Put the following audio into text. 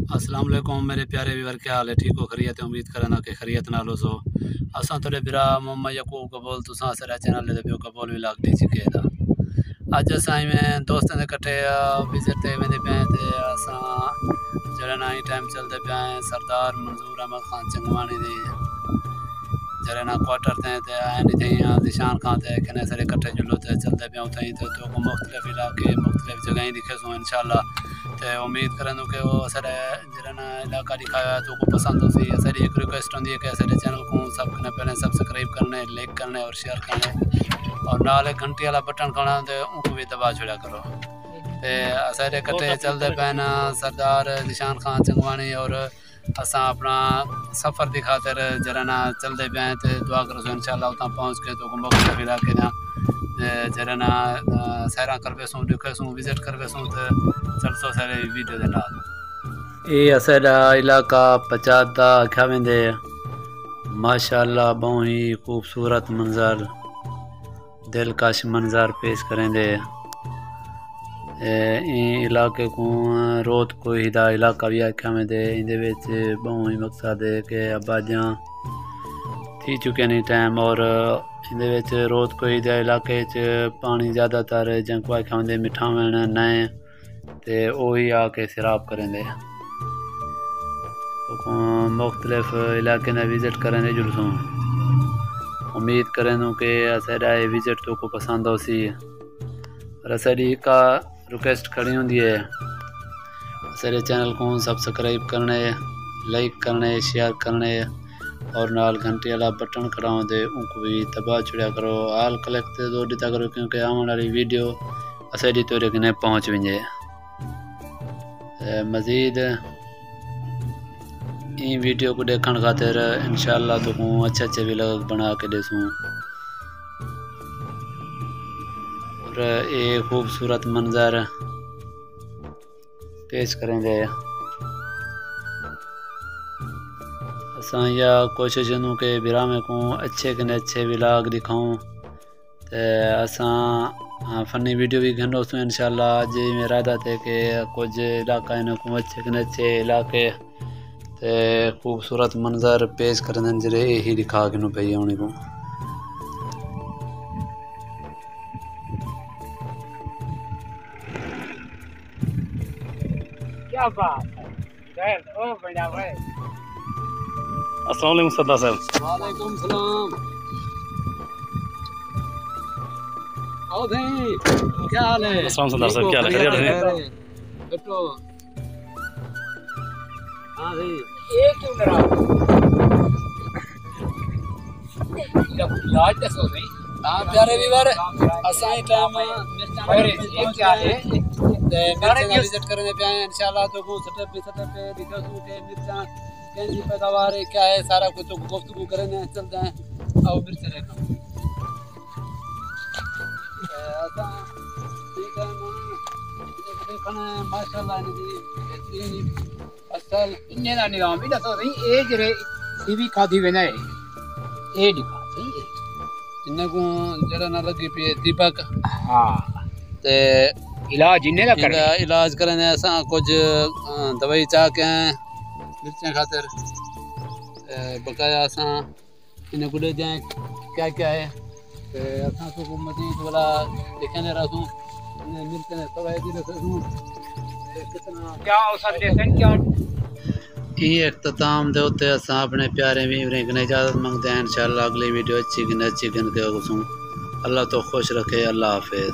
अस्सलाम वालेकुम मेरे प्यारे व्यूअर, क्या हाल है? ठीक हो? खैरियत है? उम्मीद करना कि खैरियत नाल हो। असां थोड़े बिरा मोहम्मद यकूब कबूल तुसां सारे चैनल दे पियो कबूल भी लाग दी चुके दा। अज असां में दोस्तों के कट्ठे विजिट ते वेंदे पे ते असां जरा ना ही टाइम चलते पे सरदार मंजूर अहमद खान चंगवानी दी जरा ना क्वार्टर ते आए नहीं थे निशान खान ते कने सारे कट्ठे जुलो ते चलते पे उतई तो को मुख्तलिफ इलाके मुख्तलिफ जगह दिखे सो इंशाल्लाह। तो उम्मीद करूँ कि वो सारे जरा इलाका दिखाया तो को पसंद हो सी। सारी एक रिक्वेस्ट होती है कि सारे चैनल को सबने पहले सब्सक्राइब करने, लाइक करने और शेयर करने और नाल घंटी वाला बटन खाना तो उनको भी दबा छोड़ा करो। तो सारे कट्ठे चलते पे सरदार निशान खान चंगवानी और असा अपना सफ़र की खातिर जरा ना चलते पे तो दुआ करो इंशाल्लाह उतना पहुँच के तो मुख्तलिफ इलाके ना जरा ना सैर करवे सूँ दिखे सूँ विजिट करवे सूँ तो चलसो सारे वीडियो के नाल। ये असाडा इलाका पचादा आख्या वेंदे माशाअल्लाह बहुत ही खूबसूरत मंजर दिलकश मंजर पेश करेंदे। इलाके को रोत कोई दा इलाका भी आख्या वेंदे। इंदे विच बहुत ही मकसद है कि आबादियाँ थी चुके नहीं टाइम और इंदे विच रोत कोई दा इलाके च पानी ज़्यादातर जंको आख्या वेंदे मिठा वण नए ते वही आके सैराब करेंदे। मुख्तलिफ इलाके ने विजिट करेंदे जुलसूँ। उम्मीद करें कि असाडा विजिट तो को पसंद हो सी और असाडी का रिक्वेस्ट खड़ी होंगी है सारे चैनल को सब्सक्राइब करने, लाइक करने, शेयर करने और नाल घंटी वाला बटन खड़ाओ दे उनको भी दबा छुड़ा करो। हाल कलेक्ट दो दिता करो क्योंकि आने वाली वीडियो असाडी तोरे कने पहुँच वजे। मज़ीद इन वीडियो को देखने खातिर इंशाल्लाह तो अच्छे अच्छे व्लॉग बना के देसूँ और ये खूबसूरत मंजर पेश करेंगे। असां यह कोशिश करूँ कि बिरा में को अच्छे कने अच्छे व्लॉग दिखाऊँ तो असां फ़नी वीडियो भी घंटों इंशाल्लाह। अज मेरा इरादा थे कि कुछ इलाका इनको अच्छे कने अच्छे इलाके खूबसूरत मंजर पेश करने जरे ही दिखा के पे आने को। क्या बात है ओ बढ़िया भाई। अस्सलाम वालेकुम सरदार साहब। वालेकुम सलाम। आओ भाई क्या हाल है? अस्सलाम सरदार साहब, क्या हाल है? खैरियत है? बैठो। हाँ भाई ये क्यों डरा लाज दसो भाई। हाँ प्यारे व्यूअर असाई टाइम अरे ये क्या है? मिर्चा विजिट करने पे आए इंशाल्लाह। तो वो सटप पे दिखा दूं कि मिर्चा कैसी पैदावार है क्या है सारा कुछ तो गुफ्तगू करेंगे चलते हैं। आओ मिर्चा देखो ऐसा ठीक है ना देखना माशाल्लाह इनकी असल इन्ने दा निगाम भी दसो भाई। ए जरे टीवी खादी वेना है ए दिखा सही है इन्हें को जरा ना लगी पे दीपक। हां ते इलाज इन्ने दा कर इलाज करने ऐसा कुछ दवाई चाह के मिर्चा खातिर बकाया असा इन्हें को दे जाए क्या क्या है असा तो मजीद वाला देखने रहूं मिर्चा ने सवाई दी रहूं कितना क्या औसत देसन क्या ये अख्ताम दे उत्ते असा अपने प्यारे व्यूअर्स ने इजाज़त मांगते हैं। इंशाल्लाह अगली वीडियो अच्छी गिन के गुसूं। अल्लाह तो खुश रखे। अल्लाह हाफिज़।